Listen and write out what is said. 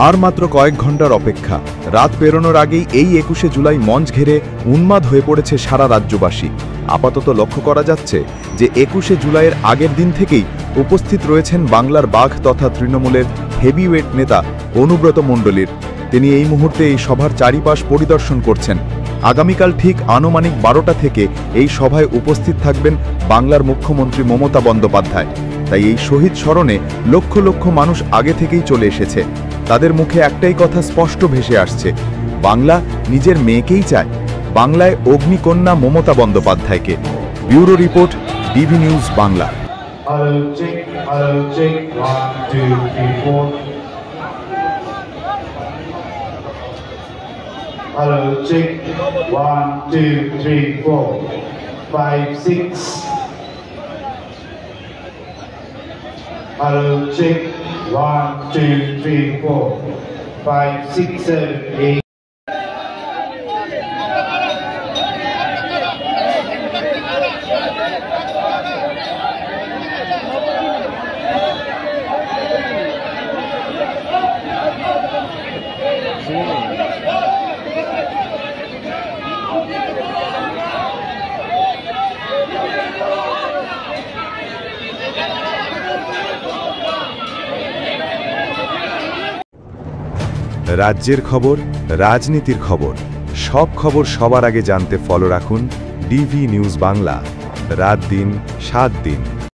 আর মাত্র কয়েক ঘন্টার অপেক্ষা। রাত পেরোনোর আগেই এই 21শে জুলাই মঞ্চ ঘিরে উন্মাদ হয়ে পড়েছে সারা রাজ্যবাসী। আপাতত লক্ষ্য করা যাচ্ছে যে 21শে জুলাইয়ের আগের দিন থেকেই উপস্থিত রয়েছেন বাংলার বাঘ তথা তৃণমূলের হেভিওয়েট নেতা অনুব্রত মণ্ডলীর। তিনি এই মুহূর্তে এই সভার চারিপাশ পরিদর্শন করছেন। আগামীকাল ঠিক আনুমানিক 12টা থেকে এই সভায় উপস্থিত থাকবেন বাংলার মুখ্যমন্ত্রী মমতা বন্দ্যোপাধ্যায়। তাই এই শহীদ স্মরণে লক্ষ লক্ষ মানুষ আগে থেকেই চলে এসেছে। তাদের মুখে একটাই কথা স্পষ্ট ভেসে আসছে, বাংলা নিজের মেয়েকেই চায়, বাংলায় অগ্নিকন্যা মমতা বন্দ্যোপাধ্যায়কে। Bureau report, DV news Bangla. Hello, check. 1, 2, 3, 4, 5, 6. Hello, check. 1, 2, 3, 4, 5, 6, 7, 8. রাজ্যের খবর, রাজনীতির খবর, সব খবর সবার আগে জানতে ফলো রাখুন ডিভি নিউজ বাংলা। রাত দিন 7 দিন।